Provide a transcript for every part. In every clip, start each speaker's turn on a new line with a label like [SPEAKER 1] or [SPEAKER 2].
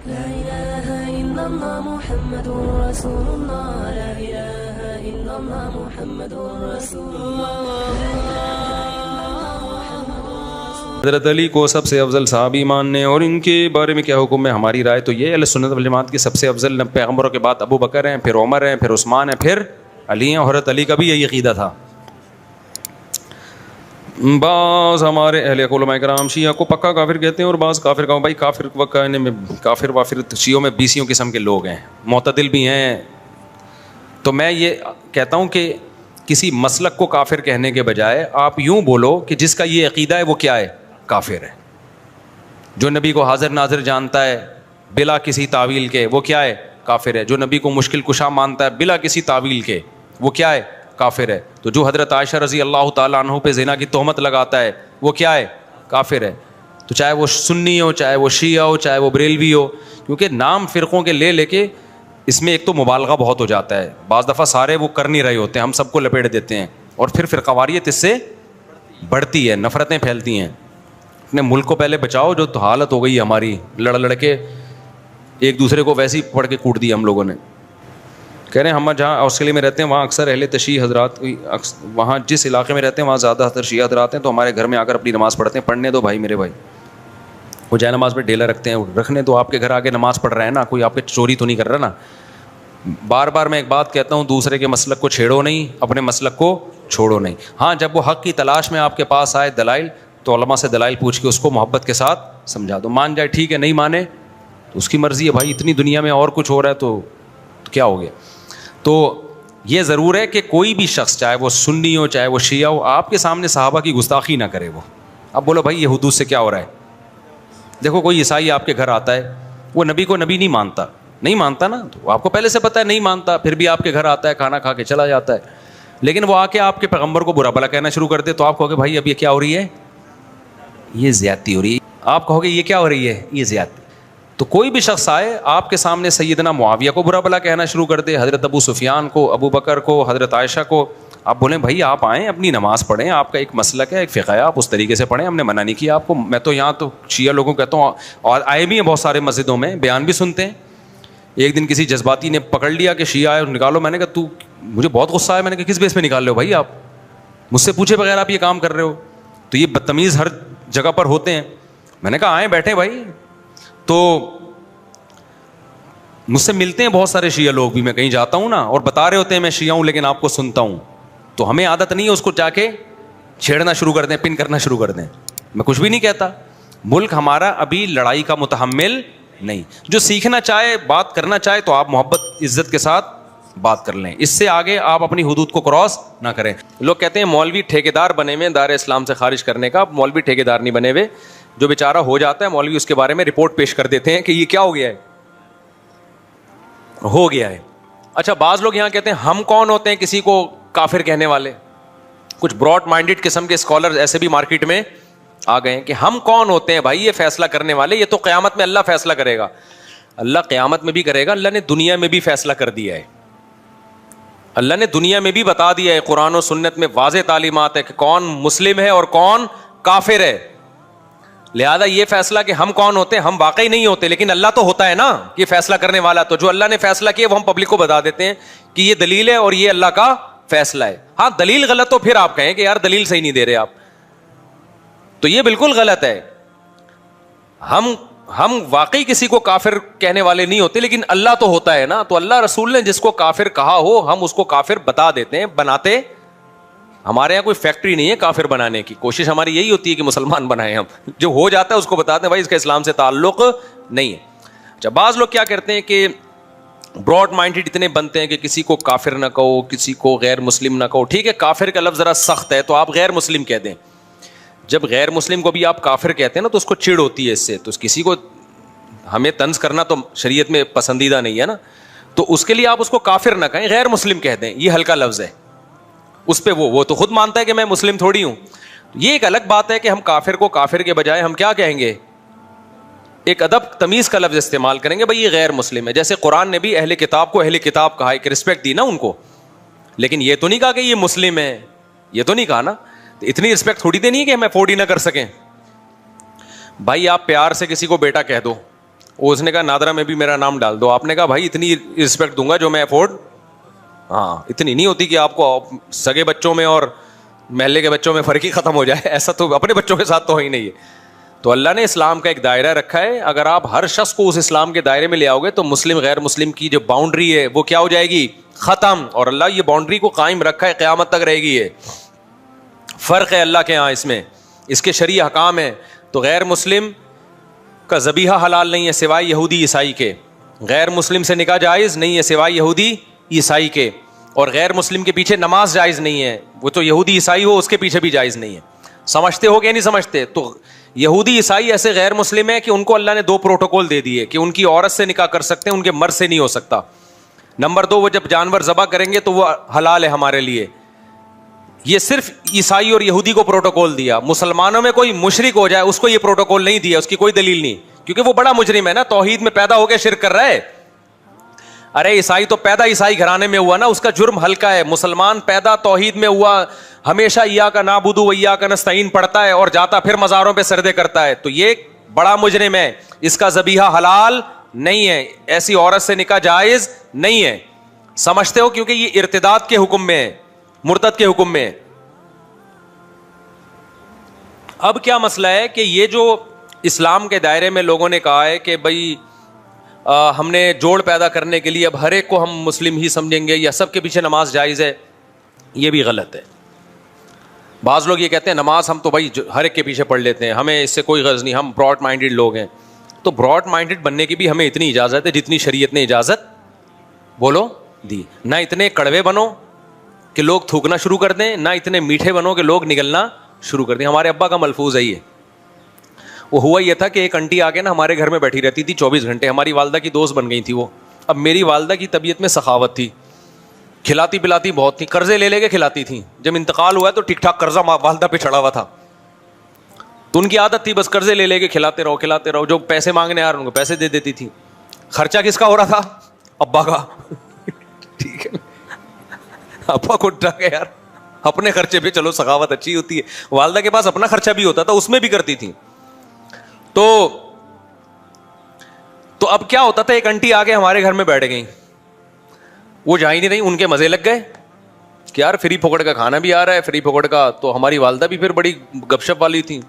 [SPEAKER 1] لا إله إلا الله محمد رسول الله لا إله إلا الله محمد رسول الله.
[SPEAKER 2] حضرت علی کو سب سے افضل صحابی ماننے اور ان کے بارے میں کیا حکم ہے؟ ہماری رائے تو یہ اہل سنت والجماعت کی سب سے افضل پیغمبروں کے بعد ابو بکر ہیں، پھر عمر ہیں، پھر عثمان ہیں، پھر علی ہیں. حضرت علی کا بھی یہی عقیدہ تھا. بعض ہمارے اہل علماء کرام شیعہ کو پکا کافر کہتے ہیں اور بعض کافر کا بھائی کافر وافر شیعوں میں 20 قسم کے لوگ ہیں، معتدل بھی ہیں. تو میں یہ کہتا ہوں کہ کسی مسلک کو کافر کہنے کے بجائے آپ یوں بولو کہ جس کا یہ عقیدہ ہے وہ کیا ہے؟ کافر ہے. جو نبی کو حاضر ناظر جانتا ہے بلا کسی تعویل کے وہ کیا ہے؟ کافر ہے. جو نبی کو مشکل کشا مانتا ہے بلا کسی تعویل کے وہ کیا ہے؟ کافر ہے. تو جو حضرت عائشہ رضی اللہ تعالیٰ عنہ پہ زنا کی تہمت لگاتا ہے وہ کیا ہے؟ کافر ہے. تو چاہے وہ سنی ہو، چاہے وہ شیعہ ہو، چاہے وہ بریلوی ہو، کیونکہ نام فرقوں کے لے کے اس میں ایک تو مبالغہ بہت ہو جاتا ہے. بعض دفعہ سارے وہ کر نہیں رہے ہوتے ہیں، ہم سب کو لپیٹ دیتے ہیں اور پھر فرقواریت اس سے بڑھتی ہے، نفرتیں پھیلتی ہیں. اپنے ملک کو پہلے بچاؤ. جو تو حالت ہو گئی ہے ہماری، لڑ کے ایک دوسرے کو ویسے ہی پڑھ کے کوٹ دیا ہم لوگوں نے. کہہ رہے ہیں ہم جہاں آسٹریلیا میں رہتے ہیں وہاں اکثر اہل تشیع حضرات، وہاں جس علاقے میں رہتے ہیں وہاں زیادہ حضرت شیعہ حضرات ہیں، تو ہمارے گھر میں آ کر اپنی نماز پڑھتے ہیں. پڑھنے دو بھائی، میرے بھائی، وہ جائے نماز پہ ڈیلا رکھتے ہیں، رکھنے تو آپ کے گھر آگے نماز پڑھ رہے ہیں نا، کوئی آپ کے چوری تو نہیں کر رہا نا. بار بار میں ایک بات کہتا ہوں، دوسرے کے مسلک کو چھیڑو نہیں، اپنے مسلک کو چھوڑو نہیں. ہاں جب وہ حق کی تلاش میں آپ کے پاس آئے دلائل، تو علماء سے دلائل پوچھ کے اس کو محبت کے ساتھ سمجھا دو. مان جائے ٹھیک ہے، نہیں مانے تو اس کی مرضی ہے بھائی. اتنی دنیا میں اور کچھ ہو رہا ہے تو کیا ہو گیا. تو یہ ضرور ہے کہ کوئی بھی شخص چاہے وہ سنی ہو چاہے وہ شیعہ ہو، آپ کے سامنے صحابہ کی گستاخی نہ کرے. وہ اب بولو بھائی یہ حدود سے کیا ہو رہا ہے. دیکھو کوئی عیسائی آپ کے گھر آتا ہے، وہ نبی کو نبی نہیں مانتا نا، تو آپ کو پہلے سے پتہ ہے نہیں مانتا، پھر بھی آپ کے گھر آتا ہے، کھانا کھا کے چلا جاتا ہے. لیکن وہ آ کے آپ کے پیغمبر کو برا بھلا کہنا شروع کر دے تو آپ کہو گے بھائی اب یہ کیا ہو رہی ہے؟ یہ زیادتی ہو رہی ہے. آپ کہو گے یہ کیا ہو رہی ہے؟ یہ زیادتی. تو کوئی بھی شخص آئے آپ کے سامنے سیدنا معاویہ کو برا بھلا کہنا شروع کر دے، حضرت ابو سفیان کو، ابو بکر کو، حضرت عائشہ کو، آپ بولیں بھائی آپ آئیں اپنی نماز پڑھیں، آپ کا ایک مسلک ہے، ایک فقہ ہے، آپ اس طریقے سے پڑھیں، ہم نے منع نہیں کیا آپ کو. میں تو یہاں تو شیعہ لوگوں کو کہتا ہوں، اور آئے بھی ہیں بہت سارے مسجدوں میں، بیان بھی سنتے ہیں. ایک دن کسی جذباتی نے پکڑ لیا کہ شیعہ آئے نکالو. میں نے کہا تو مجھے بہت غصہ آیا. میں نے کہا کس بیس پہ نکال رہے ہو بھائی؟ آپ مجھ سے پوچھے بغیر آپ یہ کام کر رہے ہو. تو یہ بدتمیز ہر جگہ پر ہوتے ہیں. میں نے کہا آئیں بیٹھیں بھائی. تو مجھ سے ملتے ہیں بہت سارے شیعہ لوگ بھی، میں کہیں جاتا ہوں نا اور بتا رہے ہوتے ہیں میں شیعہ ہوں لیکن آپ کو سنتا ہوں. تو ہمیں عادت نہیں ہے اس کو جا کے چھیڑنا شروع کر دیں، پن کرنا شروع کر دیں. میں کچھ بھی نہیں کہتا. ملک ہمارا ابھی لڑائی کا متحمل نہیں. جو سیکھنا چاہے، بات کرنا چاہے تو آپ محبت عزت کے ساتھ بات کر لیں. اس سے آگے آپ اپنی حدود کو کراس نہ کریں. لوگ کہتے ہیں مولوی ٹھیکیدار بنے ہوئے دار اسلام سے خارج کرنے کا. مولوی ٹھیکیدار نہیں بنے ہوئے. جو بیچارہ ہو جاتا ہے مولوی اس کے بارے میں رپورٹ پیش کر دیتے ہیں کہ یہ کیا ہو گیا ہے، ہو گیا ہے. اچھا بعض لوگ یہاں کہتے ہیں ہم کون ہوتے ہیں کسی کو کافر کہنے والے. کچھ براڈ مائنڈڈ قسم کے اسکالر ایسے بھی مارکیٹ میں آ گئے ہیں کہ ہم کون ہوتے ہیں بھائی یہ فیصلہ کرنے والے. یہ تو قیامت میں اللہ فیصلہ کرے گا. اللہ قیامت میں بھی کرے گا. اللہ نے دنیا میں بھی فیصلہ کر دیا ہے. اللہ نے دنیا میں بھی بتا دیا ہے. قرآن و سنت میں واضح تعلیمات ہے کہ کون مسلم ہے اور کون کافر ہے. لہذا یہ فیصلہ کہ ہم کون ہوتے ہیں، ہم واقعی نہیں ہوتے، لیکن اللہ تو ہوتا ہے نا یہ فیصلہ کرنے والا. تو جو اللہ نے فیصلہ کیا وہ ہم پبلک کو بتا دیتے ہیں کہ یہ دلیل ہے اور یہ اللہ کا فیصلہ ہے. ہاں دلیل غلط تو پھر آپ کہیں کہ یار دلیل صحیح نہیں دے رہے آپ، تو یہ بالکل غلط ہے. ہم واقعی کسی کو کافر کہنے والے نہیں ہوتے، لیکن اللہ تو ہوتا ہے نا. تو اللہ رسول نے جس کو کافر کہا ہو ہم اس کو کافر بتا دیتے ہیں، بناتے. ہمارے یہاں کوئی فیکٹری نہیں ہے کافر بنانے کی. کوشش ہماری یہی ہوتی ہے کہ مسلمان بنائیں ہم. جو ہو جاتا ہے اس کو بتاتے ہیں بھائی اس کا اسلام سے تعلق نہیں ہے. اچھا بعض لوگ کیا کرتے ہیں کہ براڈ مائنڈڈ اتنے بنتے ہیں کہ کسی کو کافر نہ کہو، کسی کو غیر مسلم نہ کہو. ٹھیک ہے کافر کا لفظ ذرا سخت ہے تو آپ غیر مسلم کہہ دیں. جب غیر مسلم کو بھی آپ کافر کہتے ہیں نا تو اس کو چڑ ہوتی ہے اس سے. تو کسی کو ہمیں طنز کرنا تو شریعت میں پسندیدہ نہیں ہے نا. تو اس کے لیے آپ اس کو کافر نہ کہیں، غیر مسلم کہہ دیں. یہ ہلکا لفظ ہے. اس پہ وہ تو خود مانتا ہے کہ میں مسلم تھوڑی ہوں. یہ ایک الگ بات ہے کہ ہم کافر کو کافر کے بجائے ہم کیا کہیں گے، ایک ادب تمیز کا لفظ استعمال کریں گے بھائی یہ غیر مسلم ہے. جیسے قرآن نے بھی اہل کتاب کو اہل کتاب کہا، ایک رسپیکٹ دی نا ان کو. لیکن یہ تو نہیں کہا کہ یہ مسلم ہے، یہ تو نہیں کہا نا. اتنی رسپیکٹ تھوڑی دینی ہے کہ ہم افورڈ ہی نہ کر سکیں. بھائی آپ پیار سے کسی کو بیٹا کہہ دو، اس نے کہا نادرا میں بھی میرا نام ڈال دو. آپ نے کہا بھائی اتنی رسپیکٹ دوں گا جو میں افورڈ, ہاں اتنی نہیں ہوتی کہ آپ کو سگے بچوں میں اور محلے کے بچوں میں فرق ہی ختم ہو جائے, ایسا تو اپنے بچوں کے ساتھ تو ہی نہیں ہے. تو اللہ نے اسلام کا ایک دائرہ رکھا ہے, اگر آپ ہر شخص کو اس اسلام کے دائرے میں لے آؤ گے تو مسلم غیر مسلم کی جو باؤنڈری ہے وہ کیا ہو جائے گی, ختم. اور اللہ یہ باؤنڈری کو قائم رکھا ہے, قیامت تک رہے گی. یہ فرق ہے اللہ کے یہاں, اس میں اس کے شرعی احکام ہیں. تو غیر مسلم کا ذبیحہ حلال نہیں ہے سوائے یہودی عیسائی کے, غیر مسلم سے نکاح جائز نہیں ہے سوائے یہودی عیسائی کے, اور غیر مسلم کے پیچھے نماز جائز نہیں ہے, وہ تو یہودی عیسائی ہو اس کے پیچھے بھی جائز نہیں ہے. سمجھتے ہو کہ نہیں سمجھتے؟ تو یہودی عیسائی ایسے غیر مسلم ہیں کہ ان کو اللہ نے 2 پروٹوکول دے دیے کہ ان کی عورت سے نکاح کر سکتے ہیں, ان کے مرد سے نہیں ہو سکتا. نمبر 2, وہ جب جانور ذبح کریں گے تو وہ حلال ہے ہمارے لیے. یہ صرف عیسائی اور یہودی کو پروٹوکول دیا. مسلمانوں میں کوئی مشرک ہو جائے اس کو یہ پروٹوکول نہیں دیا, اس کی کوئی دلیل نہیں, کیونکہ وہ بڑا مجرم ہے نا, توحید میں پیدا ہو کے شرک کر رہا ہے. ارے عیسائی تو پیدا عیسائی گھرانے میں ہوا نا, اس کا جرم ہلکا ہے. مسلمان پیدا توحید میں ہوا, ہمیشہ ایاک نعبد و ایاک نستعین پڑھتا ہے اور جاتا پھر مزاروں پہ سجدے کرتا ہے, تو یہ بڑا مجرم ہے. اس کا ذبیحہ حلال نہیں ہے, ایسی عورت سے نکاح جائز نہیں ہے. سمجھتے ہو؟ کیونکہ یہ ارتداد کے حکم میں ہے, مرتد کے حکم میں. اب کیا مسئلہ ہے کہ یہ جو اسلام کے دائرے میں لوگوں نے کہا ہے کہ بھائی ہم نے جوڑ پیدا کرنے کے لیے اب ہر ایک کو ہم مسلم ہی سمجھیں گے یا سب کے پیچھے نماز جائز ہے, یہ بھی غلط ہے. بعض لوگ یہ کہتے ہیں نماز ہم تو بھائی ہر ایک کے پیچھے پڑھ لیتے ہیں, ہمیں اس سے کوئی غرض نہیں, ہم براڈ مائنڈیڈ لوگ ہیں. تو براڈ مائنڈیڈ بننے کی بھی ہمیں اتنی اجازت ہے جتنی شریعت نے اجازت بولو دی. نہ اتنے کڑوے بنو کہ لوگ تھوکنا شروع کر دیں, نہ اتنے میٹھے بنو کہ لوگ نگلنا شروع کر دیں. ہمارے ابا کا ملفوظ ہے یہ. وہ ہوا یہ تھا کہ ایک انٹی آ کے نا ہمارے گھر میں بیٹھی رہتی تھی 24 گھنٹے, ہماری والدہ کی دوست بن گئی تھی وہ. اب میری والدہ کی طبیعت میں سخاوت تھی, کھلاتی پلاتی بہت تھی, قرضے لے لے کے کھلاتی تھیں. جب انتقال ہوا ہے تو ٹھیک ٹھاک قرضہ والدہ پہ چڑھا ہوا تھا, تو ان کی عادت تھی بس قرضے لے لے کے کھلاتے رہو. جو پیسے مانگنے آ رہے ان کو پیسے دے دیتی تھی. خرچہ کس کا ہو رہا تھا؟ ابا کا. ٹھیک ہے, ابا کو ڈر یار اپنے خرچے پہ, چلو سخاوت اچھی ہوتی ہے. والدہ کے پاس اپنا خرچہ بھی ہوتا تھا, اس میں بھی کرتی تھی. تو اب کیا ہوتا تھا, ایک انٹی آ کے ہمارے گھر میں بیٹھ گئی, وہ جا ہی نہیں رہی, ان کے مزے لگ گئے کہ یار فری پھوکڑ کا کھانا بھی آ رہا ہے, فری پھوکڑ کا. تو ہماری والدہ بھی پھر بڑی گپ شپ والی تھی,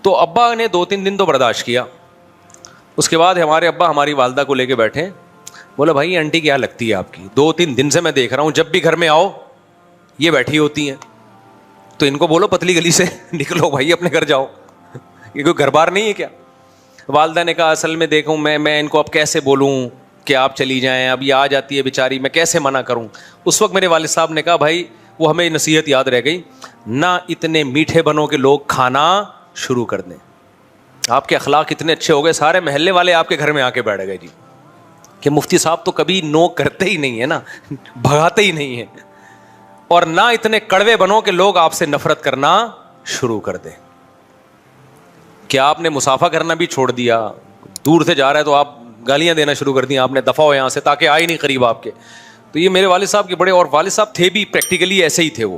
[SPEAKER 2] تو ابا نے 2-3 دن تو برداشت کیا. اس کے بعد ہمارے ابا ہماری والدہ کو لے کے بیٹھے, بولا بھائی انٹی کیا لگتی ہے آپ کی, 2-3 دن سے میں دیکھ رہا ہوں جب بھی گھر میں آؤ یہ بیٹھی ہوتی ہیں, تو ان کو بولو پتلی گلی سے نکلو بھائی, اپنے گھر جاؤ, یہ کوئی گھر بار نہیں ہے کیا. والدہ نے کہا اصل میں دیکھوں میں ان کو اب کیسے بولوں کہ آپ چلی جائیں, اب یہ آ جاتی ہے بیچاری, میں کیسے منع کروں. اس وقت میرے والد صاحب نے کہا بھائی وہ ہمیں نصیحت یاد رہ گئی, نہ اتنے میٹھے بنو کہ لوگ کھانا شروع کر دیں. آپ کے اخلاق اتنے اچھے ہو گئے, سارے محلے والے آپ کے گھر میں آ کے بیٹھ گئے جی, کہ مفتی صاحب تو کبھی نو کرتے ہی نہیں ہے نا, بھگاتے ہی نہیں ہے. اور نہ اتنے کڑوے بنو کہ لوگ آپ سے نفرت کرنا شروع کر دیں. کیا آپ نے مسافہ کرنا بھی چھوڑ دیا, دور سے جا رہا ہے تو آپ گالیاں دینا شروع کر دیا, آپ نے دفعہ ہو یہاں سے, تاکہ آئے نہیں قریب آپ کے. تو یہ میرے والد صاحب کے بڑے, اور والد صاحب تھے بھی پریکٹیکلی ایسے ہی تھے وہ,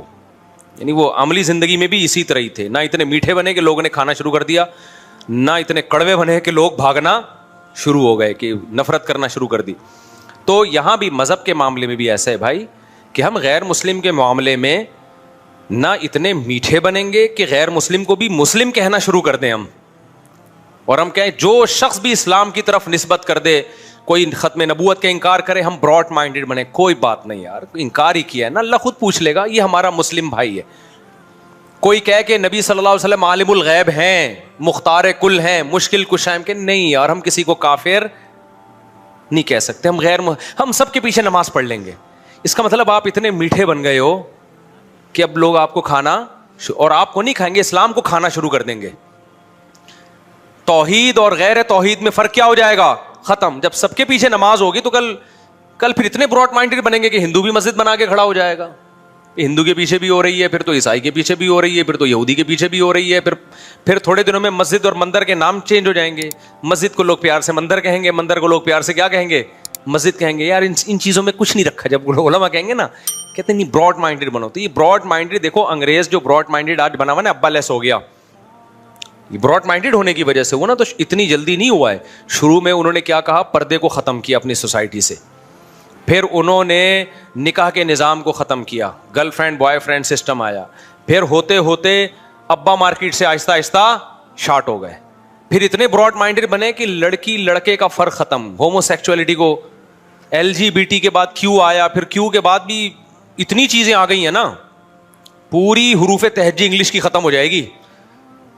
[SPEAKER 2] یعنی وہ عملی زندگی میں بھی اسی طرح ہی تھے. نہ اتنے میٹھے بنے کہ لوگوں نے کھانا شروع کر دیا, نہ اتنے کڑوے بنے کہ لوگ بھاگنا شروع ہو گئے, کہ نفرت کرنا شروع کر دی. تو یہاں بھی مذہب کے معاملے میں بھی ایسا ہے بھائی کہ ہم غیر مسلم کے معاملے میں نہ اتنے میٹھے بنیں گے کہ غیر مسلم کو بھی مسلم کہنا شروع کر دیں ہم, اور ہم کہیں جو شخص بھی اسلام کی طرف نسبت کر دے, کوئی ختم نبوت کا انکار کرے, ہم براڈ مائنڈیڈ بنے. کوئی بات نہیں یار, انکار ہی کیا ہے نا, اللہ خود پوچھ لے گا, یہ ہمارا مسلم بھائی ہے. کوئی کہے کہ نبی صلی اللہ علیہ وسلم عالم الغیب ہیں, مختار کل ہیں, مشکل کشا ہیں, کہ نہیں یار ہم کسی کو کافر نہیں کہہ سکتے. ہم سب کے پیچھے نماز پڑھ لیں گے. اس کا مطلب آپ اتنے میٹھے بن گئے ہو کہ اب لوگ آپ کو کھانا, اور آپ کو نہیں کھائیں گے, اسلام کو کھانا شروع کر دیں گے. توحید اور غیر توحید میں فرق کیا ہو جائے گا؟ ختم. جب سب کے پیچھے نماز ہوگی تو کل پھر اتنے براڈ مائنڈیڈ بنیں گے کہ ہندو بھی مسجد بنا کے کھڑا ہو جائے گا. ہندو کے پیچھے بھی ہو رہی ہے, پھر تو عیسائی کے پیچھے بھی ہو رہی ہے, پھر تو یہودی کے پیچھے بھی ہو رہی ہے, پھر تھوڑے دنوں میں مسجد اور مندر کے نام چینج ہو جائیں گے. مسجد کو لوگ پیار سے مندر کہیں گے, مندر کو لوگ پیار سے کیا کہیں گے؟ مسجد کہیں گے. یار ان چیزوں میں کچھ نہیں رکھا. جب علماء کہیں گے نا, کہتے ہیں نہیں براڈ مائنڈیڈ بنو, تو یہ براڈ مائنڈیڈ دیکھو, انگریز جو براڈ مائنڈیڈ آج بنا ہوا نا, ابا لیس ہو گیا. براڈ مائنڈیڈ ہونے کی وجہ سے ہوا نا, تو اتنی جلدی نہیں ہوا ہے. شروع میں انہوں نے کیا کہا, پردے کو ختم کیا اپنی سوسائٹی سے, پھر انہوں نے نکاح کے نظام کو ختم کیا, girl friend boy friend system آیا, پھر ہوتے ہوتے ابا مارکیٹ سے آہستہ آہستہ شارٹ ہو گئے, پھر اتنے براڈ مائنڈیڈ بنے کہ لڑکی لڑکے کا فرق ختم, ہومو سیکچولیٹی کو, ایل جی بی ٹی کے بعد کیو آیا, پھر کیو کے بعد بھی اتنی چیزیں آ گئی ہیں نا, پوری حروف تہجی انگلش کی ختم ہو جائے گی.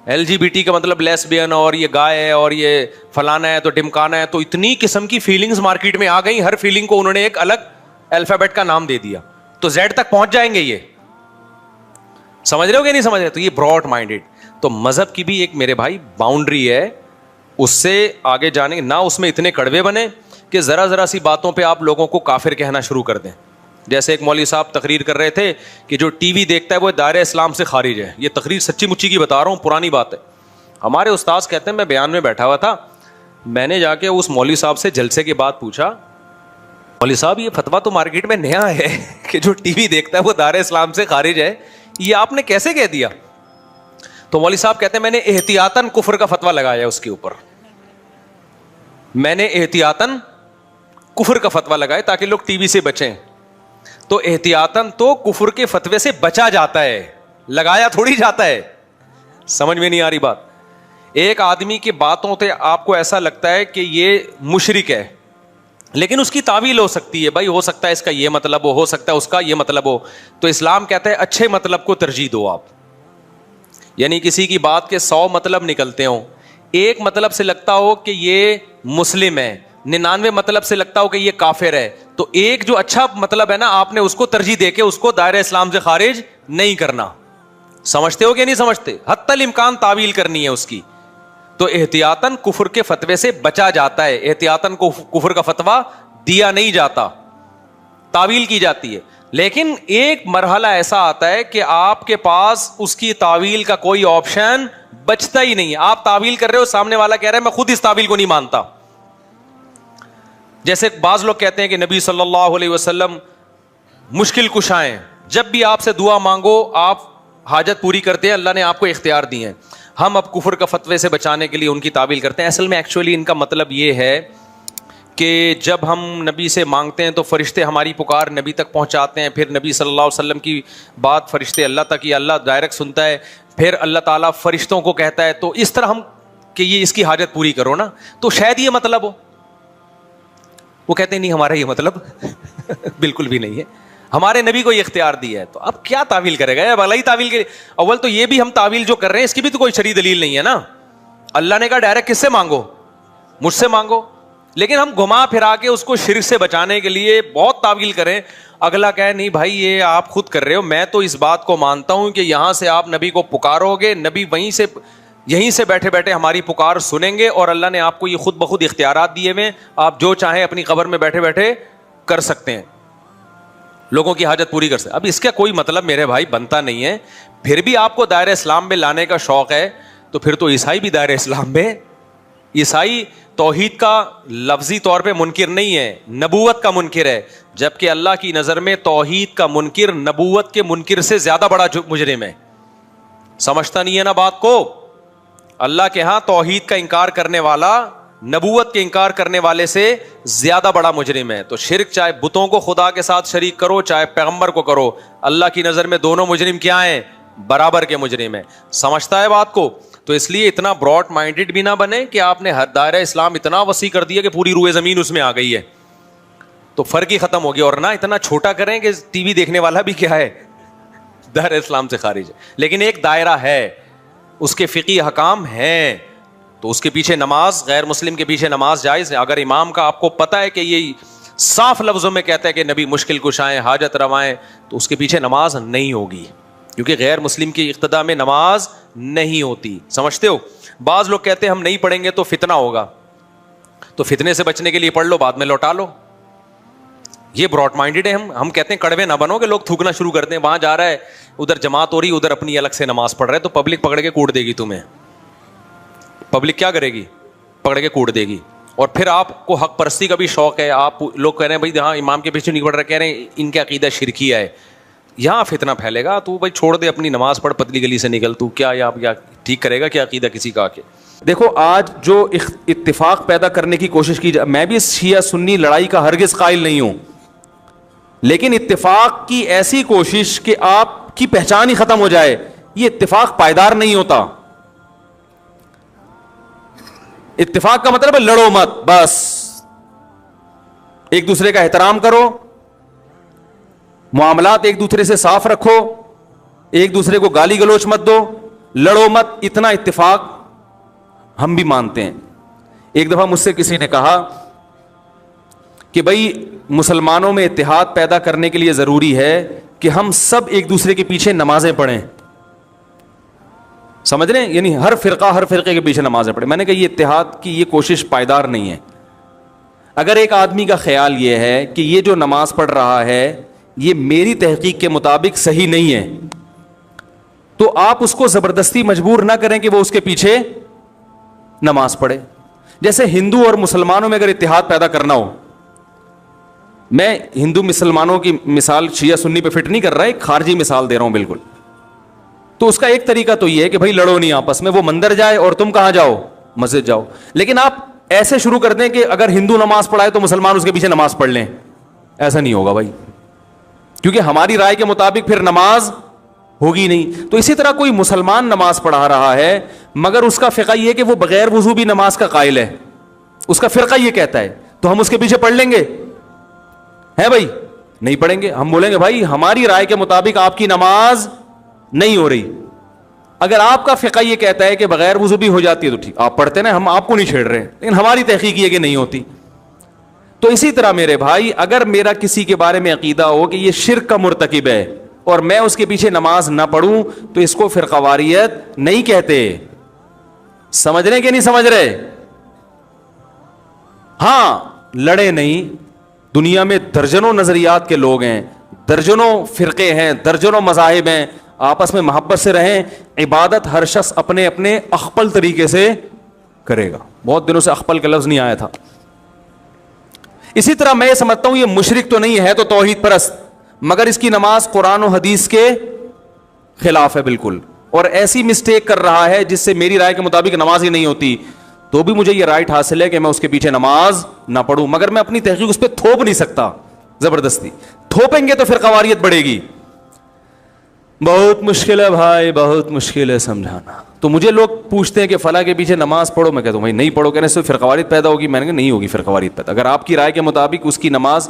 [SPEAKER 2] ایل جی بی ٹی کا مطلب لیسبین, اور یہ گائے ہے, اور یہ فلانا ہے, تو ڈمکانا ہے, تو اتنی قسم کی فیلنگز مارکیٹ میں آ گئی, ہر فیلنگ کو انہوں نے ایک الگ الفابیٹ کا نام دے دیا, تو زیڈ تک پہنچ جائیں گے. یہ سمجھ رہے ہو کہ نہیں سمجھ رہے؟ تو یہ براڈ مائنڈیڈ. تو مذہب کی بھی ایک میرے بھائی باؤنڈری ہے, اس سے آگے جانے نہ اس میں اتنے کڑوے بنے کہ ذرا ذرا سی باتوں پہ آپ لوگوں کو کافر کہنا شروع کر دیں. جیسے ایک مولوی صاحب تقریر کر رہے تھے کہ جو ٹی وی دیکھتا ہے وہ دائرہ اسلام سے خارج ہے. یہ تقریر سچی مچی کی بتا رہا ہوں, پرانی بات ہے. ہمارے استاذ کہتے ہیں میں بیان میں بیٹھا ہوا تھا, میں نے جا کے اس مولوی صاحب سے جلسے کے بعد پوچھا, مولوی صاحب یہ فتویٰ تو مارکیٹ میں نیا ہے کہ جو ٹی وی دیکھتا ہے وہ دائرہ اسلام سے خارج ہے, یہ آپ نے کیسے کہہ دیا؟ تو مولوی صاحب کہتے ہیں میں نے احتیاطاً کفر کا فتویٰ لگایا اس کے اوپر, میں نے احتیاطاً کفر کا فتویٰ لگایا تاکہ لوگ ٹی وی سے بچیں. تو احتیاطاً تو کفر کے فتوے سے بچا جاتا ہے, لگایا تھوڑی جاتا ہے. سمجھ میں نہیں آ رہی بات؟ ایک آدمی کی باتوں سے آپ کو ایسا لگتا ہے کہ یہ مشرک ہے, لیکن اس کی تعویل ہو سکتی ہے, بھائی ہو سکتا ہے اس کا یہ مطلب ہو سکتا ہے اس کا یہ مطلب ہو. تو اسلام کہتا ہے اچھے مطلب کو ترجیح دو آپ, یعنی کسی کی بات کے 100 مطلب نکلتے ہوں, ایک مطلب سے لگتا ہو کہ یہ مسلم ہے, 99 مطلب سے لگتا ہو کہ یہ کافر ہے, تو ایک جو اچھا مطلب ہے نا آپ نے اس کو ترجیح دے کے اس کو دائرہ اسلام سے خارج نہیں کرنا. سمجھتے ہو کہ نہیں سمجھتے؟ حتی الامکان تعویل کرنی ہے اس کی. تو احتیاطاً کفر کے فتوے سے بچا جاتا ہے, احتیاطاً کفر کا فتویٰ دیا نہیں جاتا, تعویل کی جاتی ہے. لیکن ایک مرحلہ ایسا آتا ہے کہ آپ کے پاس اس کی تعویل کا کوئی آپشن بچتا ہی نہیں ہے. آپ تعویل کر رہے ہو, سامنے والا کہہ رہا ہے میں خود اس تعویل کو نہیں مانتا. جیسے بعض لوگ کہتے ہیں کہ نبی صلی اللہ علیہ وسلم مشکل کشا ہیں, جب بھی آپ سے دعا مانگو آپ حاجت پوری کرتے ہیں, اللہ نے آپ کو اختیار دیے ہیں. ہم اب کفر کا فتوے سے بچانے کے لیے ان کی تعویل کرتے ہیں. اصل میں ایکچولی ان کا مطلب یہ ہے کہ جب ہم نبی سے مانگتے ہیں تو فرشتے ہماری پکار نبی تک پہنچاتے ہیں, پھر نبی صلی اللہ علیہ وسلم کی بات فرشتے اللہ تک, یا اللہ ڈائریکٹ سنتا ہے, پھر اللہ تعالیٰ فرشتوں کو کہتا ہے. تو اس طرح ہم کہ یہ اس کی حاجت پوری کرو نا, تو شاید یہ مطلب ہو. وہ کہتے ہیں نہیں ہمارا یہ مطلب بالکل بھی نہیں ہے, ہمارے نبی کو یہ اختیار دیا ہے. تو اب کیا تعویل کرے گا, بھلا ہی تعویل کے اول تو یہ بھی ہم تعویل جو کر رہے ہیں اس کی بھی تو کوئی شرعی دلیل نہیں ہے نا. اللہ نے کہا ڈائریکٹ کس سے مانگو, مجھ سے مانگو, لیکن ہم گھما پھرا کے اس کو شرک سے بچانے کے لیے بہت تعویل کریں. اگلا کہے نہیں بھائی یہ آپ خود کر رہے ہو, میں تو اس بات کو مانتا ہوں کہ یہاں سے آپ نبی کو پکارو گے, نبی یہیں سے بیٹھے بیٹھے ہماری پکار سنیں گے, اور اللہ نے آپ کو یہ خود بخود اختیارات دیے ہوئے, آپ جو چاہیں اپنی قبر میں بیٹھے بیٹھے کر سکتے ہیں, لوگوں کی حاجت پوری کر سکتے. اب اس کا کوئی مطلب میرے بھائی بنتا نہیں ہے. پھر بھی آپ کو دائرہ اسلام میں لانے کا شوق ہے, تو پھر تو عیسائی بھی دائرہ اسلام میں. عیسائی توحید کا لفظی طور پہ منکر نہیں ہے, نبوت کا منکر ہے, جبکہ اللہ کی نظر میں توحید کا منکر نبوت کے منکر سے زیادہ بڑا مجرم ہے. سمجھتا نہیں ہے نا بات کو؟ اللہ کے ہاں توحید کا انکار کرنے والا نبوت کے انکار کرنے والے سے زیادہ بڑا مجرم ہے. تو شرک چاہے بتوں کو خدا کے ساتھ شریک کرو چاہے پیغمبر کو کرو, اللہ کی نظر میں دونوں مجرم کیا ہیں؟ برابر کے مجرم ہیں. سمجھتا ہے بات کو؟ تو اس لیے اتنا براڈ مائنڈیڈ بھی نہ بنے کہ آپ نے ہر دائرہ اسلام اتنا وسیع کر دیا کہ پوری روئے زمین اس میں آ گئی ہے, تو فرق ہی ختم ہو گیا. اور نہ اتنا چھوٹا کریں کہ ٹی وی دیکھنے والا بھی کیا ہے؟ دائرہ اسلام سے خارج ہے. لیکن ایک دائرہ ہے, اس کے فقہی احکام ہیں, تو اس کے پیچھے نماز, غیر مسلم کے پیچھے نماز جائز ہے. اگر امام کا آپ کو پتہ ہے کہ یہ صاف لفظوں میں کہتا ہے کہ نبی مشکل کشائیں حاجت روائیں, تو اس کے پیچھے نماز نہیں ہوگی, کیونکہ غیر مسلم کی اقتداء میں نماز نہیں ہوتی. سمجھتے ہو؟ بعض لوگ کہتے ہیں ہم نہیں پڑھیں گے تو فتنہ ہوگا, تو فتنے سے بچنے کے لیے پڑھ لو, بعد میں لوٹا لو. یہ براڈ مائنڈیڈ ہے. ہم کہتے ہیں کڑوے نہ بنو کہ لوگ تھوکنا شروع کرتے ہیں, وہاں جا رہا ہے ادھر جماعت ہو رہی, ادھر اپنی الگ سے نماز پڑھ رہا ہے, تو پبلک پکڑ کے کوٹ دے گی تمہیں. پبلک کیا کرے گی؟ پکڑ کے کوٹ دے گی. اور پھر آپ کو حق پرستی کا بھی شوق ہے, آپ لوگ کہہ رہے ہیں بھائی ہاں امام کے پیچھے نہیں پڑھ رہے, کہہ رہے ہیں ان کا عقیدہ شرکیہ ہے. یہاں فتنہ پھیلے گا. تو بھائی چھوڑ دے اپنی نماز پڑھ, پتلی گلی سے نکل. تو کیا ٹھیک کرے گا کیا عقیدہ کسی کا؟ کے دیکھو آج جو اتفاق پیدا کرنے کی کوشش کی جائے, میں بھی شیعہ سنی لڑائی کا ہرگز قائل نہیں ہوں, لیکن اتفاق کی ایسی کوشش کہ آپ کی پہچان ہی ختم ہو جائے, یہ اتفاق پائیدار نہیں ہوتا. اتفاق کا مطلب ہے لڑو مت, بس ایک دوسرے کا احترام کرو, معاملات ایک دوسرے سے صاف رکھو, ایک دوسرے کو گالی گلوچ مت دو, لڑو مت. اتنا اتفاق ہم بھی مانتے ہیں. ایک دفعہ مجھ سے کسی نے کہا کہ بھائی مسلمانوں میں اتحاد پیدا کرنے کے لیے ضروری ہے کہ ہم سب ایک دوسرے کے پیچھے نمازیں پڑھیں. سمجھ رہے ہیں؟ یعنی ہر فرقے کے پیچھے نمازیں پڑھیں. میں نے کہا یہ اتحاد کی یہ کوشش پائیدار نہیں ہے. اگر ایک آدمی کا خیال یہ ہے کہ یہ جو نماز پڑھ رہا ہے یہ میری تحقیق کے مطابق صحیح نہیں ہے, تو آپ اس کو زبردستی مجبور نہ کریں کہ وہ اس کے پیچھے نماز پڑھے. جیسے ہندو اور مسلمانوں میں اگر اتحاد پیدا کرنا ہو, میں ہندو مسلمانوں کی مثال شیعہ سنی پہ فٹ نہیں کر رہا, ایک خارجی مثال دے رہا ہوں بالکل. تو اس کا ایک طریقہ تو یہ ہے کہ بھائی لڑو نہیں آپس میں, وہ مندر جائے اور تم کہاں جاؤ, مسجد جاؤ. لیکن آپ ایسے شروع کر دیں کہ اگر ہندو نماز پڑھائے تو مسلمان اس کے پیچھے نماز پڑھ لیں, ایسا نہیں ہوگا بھائی, کیونکہ ہماری رائے کے مطابق پھر نماز ہوگی نہیں. تو اسی طرح کوئی مسلمان نماز پڑھا رہا ہے مگر اس کا فقہ یہ کہ وہ بغیر وضو بھی نماز کا قائل ہے, اس کا فرقہ یہ کہتا ہے, تو ہم اس کے پیچھے پڑھ لیں گے؟ ہے بھائی, نہیں پڑھیں گے. ہم بولیں گے بھائی ہماری رائے کے مطابق آپ کی نماز نہیں ہو رہی. اگر آپ کا فقہ یہ کہتا ہے کہ بغیر وضو بھی ہو جاتی ہے تو ٹھیک, آپ پڑھتے نا, ہم آپ کو نہیں چھیڑ رہے, لیکن ہماری تحقیق یہ کہ نہیں ہوتی. تو اسی طرح میرے بھائی, اگر میرا کسی کے بارے میں عقیدہ ہو کہ یہ شرک کا مرتکب ہے اور میں اس کے پیچھے نماز نہ پڑھوں تو اس کو فرقہ واریت نہیں کہتے. سمجھ رہے کہ نہیں سمجھ رہے؟ ہاں لڑے نہیں. دنیا میں درجنوں نظریات کے لوگ ہیں, درجنوں فرقے ہیں, درجنوں مذاہب ہیں, آپس میں محبت سے رہیں. عبادت ہر شخص اپنے اپنے اخپل طریقے سے کرے گا. بہت دنوں سے اخپل کا لفظ نہیں آیا تھا. اسی طرح میں یہ سمجھتا ہوں یہ مشرک تو نہیں ہے, تو توحید پرست, مگر اس کی نماز قرآن و حدیث کے خلاف ہے بالکل, اور ایسی مسٹیک کر رہا ہے جس سے میری رائے کے مطابق نماز ہی نہیں ہوتی, تو بھی مجھے یہ رائٹ حاصل ہے کہ میں اس کے پیچھے نماز نہ پڑھوں. مگر میں اپنی تحقیق اس پہ تھوپ نہیں سکتا زبردستی. تھوپیں گے تو پھر قواریت بڑھے گی. بہت مشکل ہے بھائی, بہت مشکل ہے سمجھانا. تو مجھے لوگ پوچھتے ہیں کہ فلاں کے پیچھے نماز پڑھو, میں کہتا ہوں بھائی نہیں پڑھو. کہنے سے فرقواریت پیدا ہوگی. میں نے کہا نہیں ہوگی فرقواریت پیدا. اگر آپ کی رائے کے مطابق اس کی نماز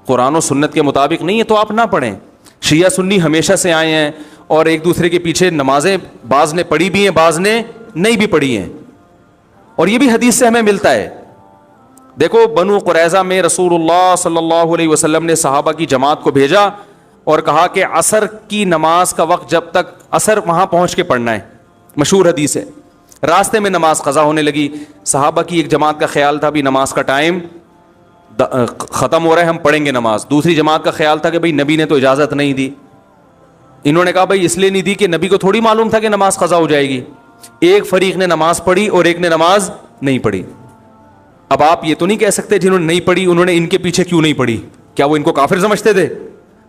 [SPEAKER 2] قرآن و سنت کے مطابق نہیں ہے تو آپ نہ پڑھیں. شیعہ سنی ہمیشہ سے آئے ہیں اور ایک دوسرے کے پیچھے نمازیں بعض نے پڑھی بھی ہیں, بعض نے نہیں بھی پڑھی ہیں, اور یہ بھی حدیث سے ہمیں ملتا ہے. دیکھو بنو قریظہ میں رسول اللہ صلی اللہ علیہ وسلم نے صحابہ کی جماعت کو بھیجا اور کہا کہ عصر کی نماز کا وقت جب تک عصر وہاں پہنچ کے پڑھنا ہے. مشہور حدیث ہے. راستے میں نماز قضا ہونے لگی. صحابہ کی ایک جماعت کا خیال تھا بھی نماز کا ٹائم ختم ہو رہا ہے, ہم پڑھیں گے نماز. دوسری جماعت کا خیال تھا کہ بھائی نبی نے تو اجازت نہیں دی. انہوں نے کہا بھائی اس لیے نہیں دی کہ نبی کو تھوڑی معلوم تھا کہ نماز قضا ہو جائے گی. ایک فریق نے نماز پڑھی اور ایک نے نماز نہیں پڑھی. اب آپ یہ تو نہیں کہہ سکتے جنہوں نے نہیں پڑھی انہوں نے ان کے پیچھے کیوں نہیں پڑھی, کیا وہ ان کو کافر سمجھتے تھے؟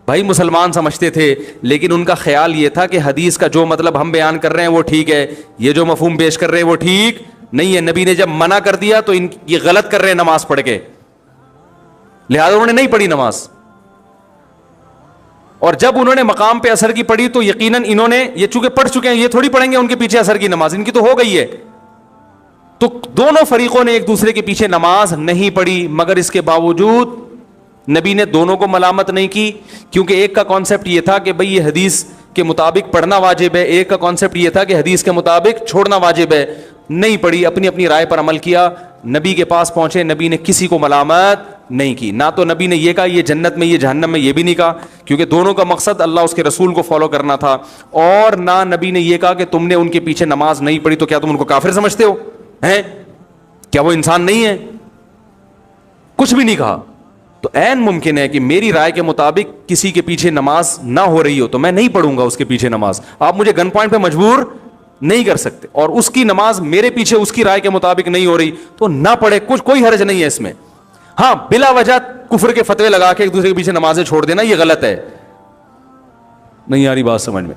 [SPEAKER 2] بھائی مسلمان سمجھتے تھے, لیکن ان کا خیال یہ تھا کہ حدیث کا جو مطلب ہم بیان کر رہے ہیں وہ ٹھیک ہے, یہ جو مفہوم پیش کر رہے ہیں وہ ٹھیک نہیں ہے. نبی نے جب منع کر دیا تو یہ غلط کر رہے ہیں نماز پڑھ کے, لہذا انہوں نے نہیں پڑھی نماز. اور جب انہوں نے مقام پہ اثر کی پڑھی تو یقیناً انہوں نے یہ چونکہ پڑھ چکے ہیں, یہ تھوڑی پڑھیں گے ان کے پیچھے اثر کی نماز, ان کی تو ہو گئی ہے. تو دونوں فریقوں نے ایک دوسرے کے پیچھے نماز نہیں پڑھی, مگر اس کے باوجود نبی نے دونوں کو ملامت نہیں کی, کیونکہ ایک کا کانسیپٹ یہ تھا کہ بھئی یہ حدیث کے مطابق پڑھنا واجب ہے, ایک کا کانسیپٹ یہ تھا کہ حدیث کے مطابق چھوڑنا واجب ہے. نہیں پڑھی, اپنی اپنی رائے پر عمل کیا. نبی کے پاس پہنچے, نبی نے کسی کو ملامت نہیں کی. نہ تو نبی نے یہ کہا یہ جنت میں یہ جہنم میں, یہ بھی نہیں کہا, کیونکہ دونوں کا مقصد اللہ اس کے رسول کو فالو کرنا تھا. اور نہ نبی نے یہ کہا کہ تم نے ان کے پیچھے نماز نہیں پڑھی تو کیا تم ان کو کافر سمجھتے ہو ہیں, کیا وہ انسان نہیں ہے؟ کچھ بھی نہیں کہا. تو عین ممکن ہے کہ میری رائے کے مطابق کسی کے پیچھے نماز نہ ہو رہی ہو تو میں نہیں پڑھوں گا اس کے پیچھے نماز. آپ مجھے گن پوائنٹ پہ مجبور نہیں کر سکتے, اور اس کی نماز میرے پیچھے اس کی رائے کے مطابق نہیں ہو رہی تو نہ پڑھے, کچھ کوئی حرج نہیں ہے اس میں. ہاں بلا وجہ کفر کے فتوے لگا کے ایک دوسرے کے پیچھے نمازیں چھوڑ دینا یہ غلط ہے. نہیں آ رہی بات سمجھ میں؟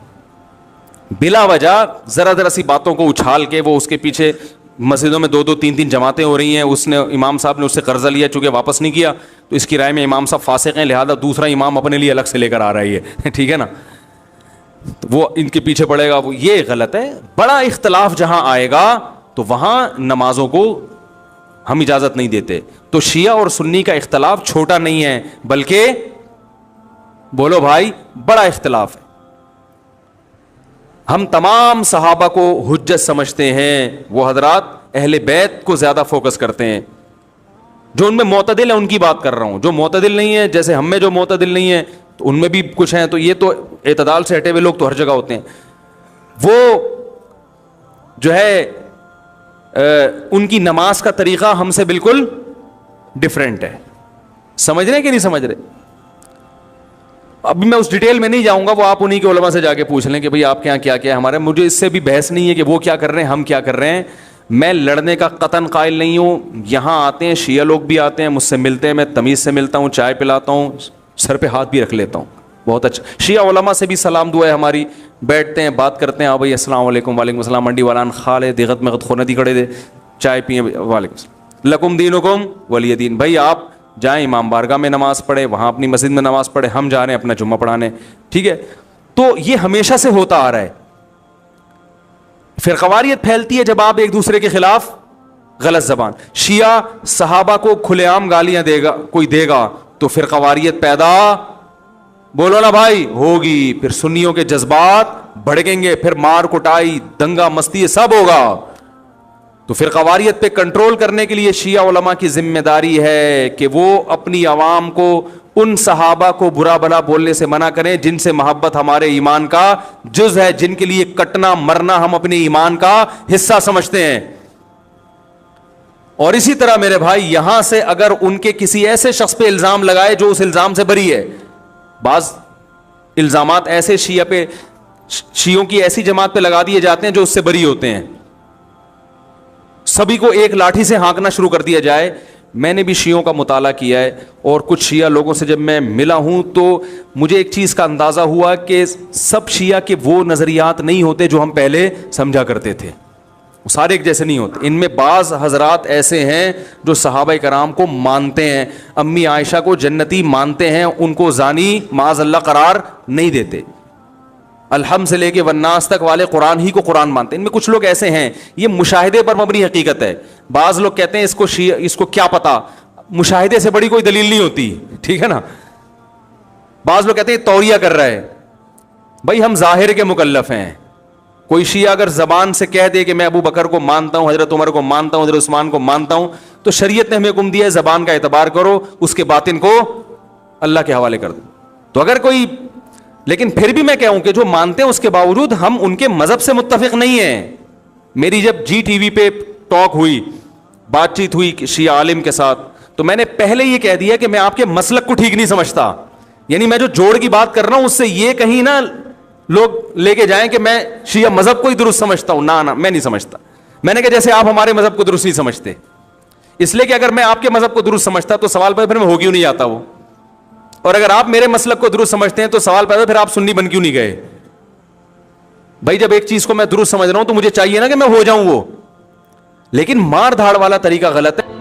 [SPEAKER 2] بلا وجہ ذرا سی باتوں کو اچھال کے وہ اس کے پیچھے مسجدوں میں 2-3 جماعتیں ہو رہی ہیں, اس نے امام صاحب نے اس سے قرضہ لیا چونکہ واپس نہیں کیا, تو اس کی رائے میں امام صاحب فاسق ہیں, لہذا دوسرا امام اپنے لیے الگ سے لے کر آ رہی ہے, ٹھیک ہے نا, وہ ان کے پیچھے پڑے گا, وہ یہ غلط ہے. بڑا اختلاف جہاں آئے گا تو وہاں نمازوں کو ہم اجازت نہیں دیتے. تو شیعہ اور سنی کا اختلاف چھوٹا نہیں ہے, بلکہ بولو بھائی بڑا اختلاف ہے. ہم تمام صحابہ کو حجت سمجھتے ہیں, وہ حضرات اہل بیت کو زیادہ فوکس کرتے ہیں. جو ان میں معتدل ہیں ان کی بات کر رہا ہوں, جو معتدل نہیں ہے, جیسے ہم میں جو معتدل نہیں ہے تو ان میں بھی کچھ ہیں, تو یہ تو اعتدال سے ہٹے ہوئے لوگ تو ہر جگہ ہوتے ہیں. وہ جو ہے ان کی نماز کا طریقہ ہم سے بالکل ڈفرینٹ ہے. سمجھ رہے ہیں کہ نہیں سمجھ رہے؟ ابھی میں اس ڈیٹیل میں نہیں جاؤں گا, وہ آپ انہی کے علماء سے جا کے پوچھ لیں کہ بھئی آپ کے یہاں کیا کیا ہے. ہمارے مجھے اس سے بھی بحث نہیں ہے کہ وہ کیا کر رہے ہیں ہم کیا کر رہے ہیں. میں لڑنے کا قطعاً قائل نہیں ہوں. یہاں آتے ہیں شیعہ لوگ بھی آتے ہیں, مجھ سے ملتے ہیں, میں تمیز سے ملتا ہوں, چائے پلاتا ہوں, سر پہ ہاتھ بھی رکھ لیتا ہوں. بہت اچھا. شیعہ علماء سے بھی سلام دعا ہے ہماری, بیٹھتے ہیں بات کرتے ہیں, ہاں بھائی السلام علیکم, وعلیکم السلام, منڈی والان خالے دیغت میں خوندی کھڑے دے, چائے پئیں, وعلیکم السلام, لکم دینکم ولی دین. بھائی آپ جائیں امام بارگاہ میں نماز پڑھے, وہاں اپنی مسجد میں نماز پڑھے, ہم جا رہے ہیں اپنا جمعہ پڑھانے, ٹھیک ہے. تو یہ ہمیشہ سے ہوتا آ رہا ہے. فرقواریت پھیلتی ہے جب آپ ایک دوسرے کے خلاف غلط زبان. شیعہ صحابہ کو کھلے عام گالیاں دے گا, کوئی دے گا تو فرقواریت پیدا, بولو نا بھائی, ہوگی. پھر سنیوں کے جذبات بھڑکیں گے, پھر مار کٹائی, دنگا مستی, سب ہوگا. تو فرقواریت پہ کنٹرول کرنے کے لیے شیعہ علماء کی ذمہ داری ہے کہ وہ اپنی عوام کو ان صحابہ کو برا بھلا بولنے سے منع کریں جن سے محبت ہمارے ایمان کا جز ہے, جن کے لیے کٹنا مرنا ہم اپنے ایمان کا حصہ سمجھتے ہیں. اور اسی طرح میرے بھائی یہاں سے اگر ان کے کسی ایسے شخص پہ الزام لگائے جو اس الزام سے بری ہے, بعض الزامات ایسے شیعوں کی ایسی جماعت پہ لگا دیے جاتے ہیں جو اس سے بری ہوتے ہیں, سبھی کو ایک لاٹھی سے ہانکنا شروع کر دیا جائے. میں نے بھی شیعوں کا مطالعہ کیا ہے اور کچھ شیعہ لوگوں سے جب میں ملا ہوں تو مجھے ایک چیز کا اندازہ ہوا کہ سب شیعہ کے وہ نظریات نہیں ہوتے جو ہم پہلے سمجھا کرتے تھے, سارے ایک جیسے نہیں ہوتے. ان میں بعض حضرات ایسے ہیں جو صحابہ کرام کو مانتے ہیں, امی عائشہ کو جنتی مانتے ہیں, ان کو زانی معاذ اللہ قرار نہیں دیتے. الحمد سے لے کے والناس تک والے قرآن ہی کو قرآن مانتے ہیں. ان میں کچھ لوگ ایسے ہیں, یہ مشاہدے پر مبنی حقیقت ہے. بعض لوگ کہتے ہیں اس کو کیا پتا, مشاہدے سے بڑی کوئی دلیل نہیں ہوتی, ٹھیک ہے نا. بعض لوگ کہتے ہیں توریہ کر رہا ہے. بھائی ہم ظاہر کے مکلف ہیں. کوئی شیعہ اگر زبان سے کہہ دے کہ میں ابو بکر کو مانتا ہوں, حضرت عمر کو مانتا ہوں, حضرت عثمان کو مانتا ہوں, تو شریعت نے ہمیں حکم دیا ہے زبان کا اعتبار کرو, اس کے باطن کو اللہ کے حوالے کر دو. تو اگر کوئی, لیکن پھر بھی میں کہوں کہ جو مانتے ہیں اس کے باوجود ہم ان کے مذہب سے متفق نہیں ہیں. میری جب جی ٹی وی پہ ٹاک ہوئی, بات چیت ہوئی شیعہ عالم کے ساتھ, تو میں نے پہلے یہ کہہ دیا کہ میں آپ کے مسلک کو ٹھیک نہیں سمجھتا. یعنی میں جو جوڑ کی بات کر رہا ہوں اس سے یہ کہیں نہ لوگ لے کے جائیں کہ میں شیعہ مذہب کو ہی درست سمجھتا ہوں. نہ میں نہیں سمجھتا. میں نے کہا جیسے آپ ہمارے مذہب کو درست نہیں سمجھتے, اس لیے کہ اگر میں آپ کے مذہب کو درست سمجھتا تو سوال پھر میں ہو کیوں نہیں آتا وہ, اور اگر آپ میرے مسلک کو درست سمجھتے ہیں تو سوال پیدا پھر آپ سنی بن کیوں نہیں گئے. بھائی جب ایک چیز کو میں درست سمجھ رہا ہوں تو مجھے چاہیے نا کہ میں ہو جاؤں وہ, لیکن مار دھاڑ والا طریقہ غلط ہے.